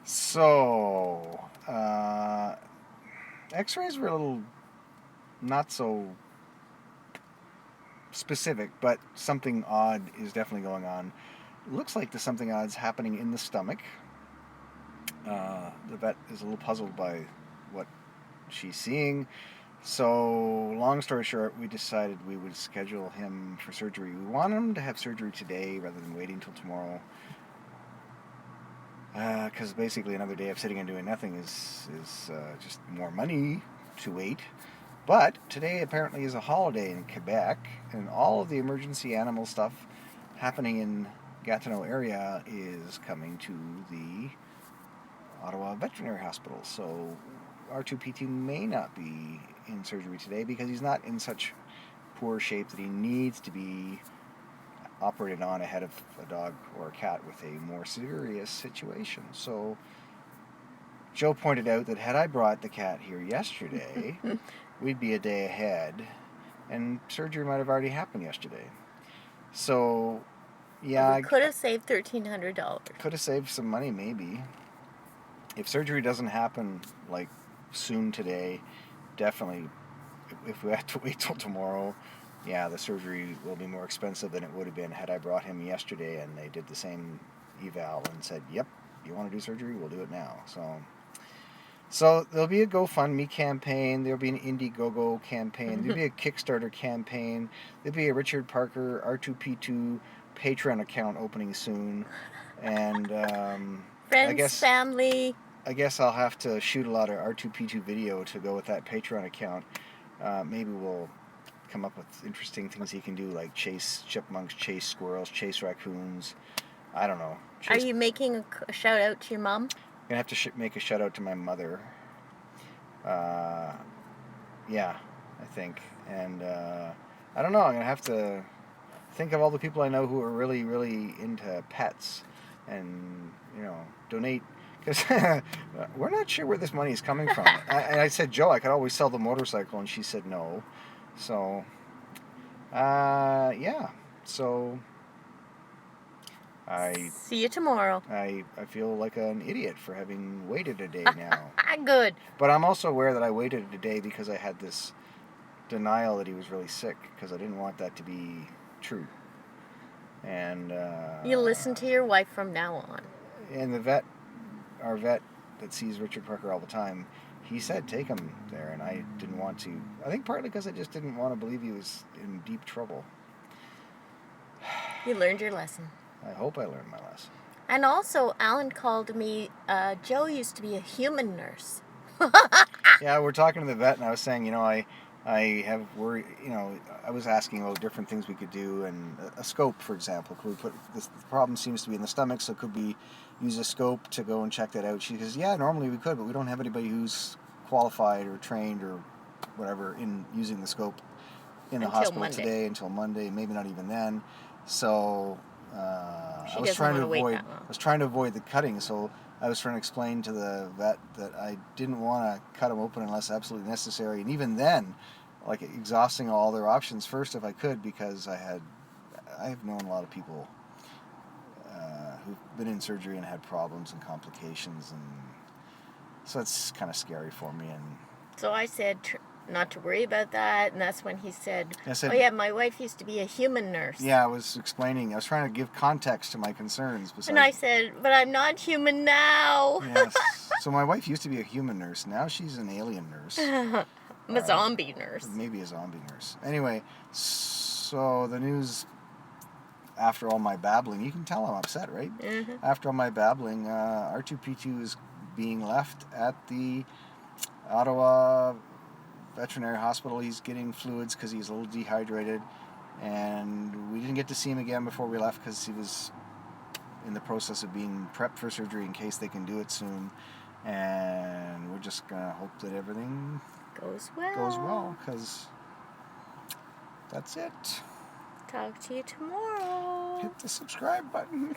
So, X-rays were a little not so specific, but something odd is definitely going on. It looks like there's something odd's happening in the stomach. The vet is a little puzzled by what she's seeing. So, long story short, we decided we would schedule him for surgery. We want him to have surgery today rather than waiting till tomorrow. Because basically another day of sitting and doing nothing is just more money to wait. But today apparently is a holiday in Quebec, and all of the emergency animal stuff happening in Gatineau area is coming to the Ottawa Veterinary Hospital. So R2P2 may not be in surgery today because he's not in such poor shape that he needs to be operated on ahead of a dog or a cat with a more serious situation. So Joe pointed out that had I brought the cat here yesterday, we'd be a day ahead, and surgery might have already happened yesterday. So, yeah, we could have saved $1,300. Could have saved some money, maybe. If surgery doesn't happen like soon today, definitely. If we have to wait till tomorrow, yeah, the surgery will be more expensive than it would have been had I brought him yesterday and they did the same eval and said, "Yep, you want to do surgery? We'll do it now." So there'll be a GoFundMe campaign, there'll be an Indiegogo campaign, there'll be a Kickstarter campaign, there'll be a Richard Parker R2P2 Patreon account opening soon, and Friends, family. I guess I'll have to shoot a lot of R2P2 video to go with that Patreon account. Maybe we'll come up with interesting things he can do, like chase chipmunks, chase squirrels, chase raccoons. I don't know. Are you making a shout out to your mom? I'm gonna have to make a shout out to my mother. Yeah, I think, and I don't know. I'm gonna have to think of all the people I know who are really, really into pets, and donate. Because we're not sure where this money is coming from. And I said, Joe, I could always sell the motorcycle, and she said no. So, yeah. So, see you tomorrow. I feel like an idiot for having waited a day now. Good. But I'm also aware that I waited a day because I had this denial that he was really sick, because I didn't want that to be true. And you listen to your wife from now on. And our vet that sees Richard Parker all the time, he said take him there, and I didn't want to. I think partly because I just didn't want to believe he was in deep trouble. You learned your lesson. I hope I learned my lesson. And also, Alan called me, Joe used to be a human nurse. Yeah, we're talking to the vet, and I was saying, I have worry. I was asking about different things we could do, and a scope, for example. Could we put this? The problem seems to be in the stomach, so could we use a scope to go and check that out? She goes, yeah, normally we could, but we don't have anybody who's qualified or trained or whatever in using the scope in the hospital today until Monday, maybe not even then. So I was trying to avoid the cutting, so I was trying to explain to the vet that I didn't want to cut him open unless absolutely necessary, and even then, like exhausting all their options first if I could, because I've known a lot of people who've been in surgery and had problems and complications, and so it's kind of scary for me. And so I said not to worry about that, and that's when he said, oh yeah, my wife used to be a human nurse. Yeah, I was trying to give context to my concerns. And I said, but I'm not human now. Yes. So my wife used to be a human nurse. Now she's an alien nurse. I'm a zombie nurse. Maybe a zombie nurse. Anyway, so the news, after all my babbling, you can tell I'm upset, right? Mm-hmm. After all my babbling, R2P2 is being left at the Ottawa Veterinary Hospital. He's getting fluids because he's a little dehydrated, and we didn't get to see him again before we left because he was in the process of being prepped for surgery in case they can do it soon. And we're just gonna hope that everything goes well, because that's it. Talk to you tomorrow. Hit the subscribe button.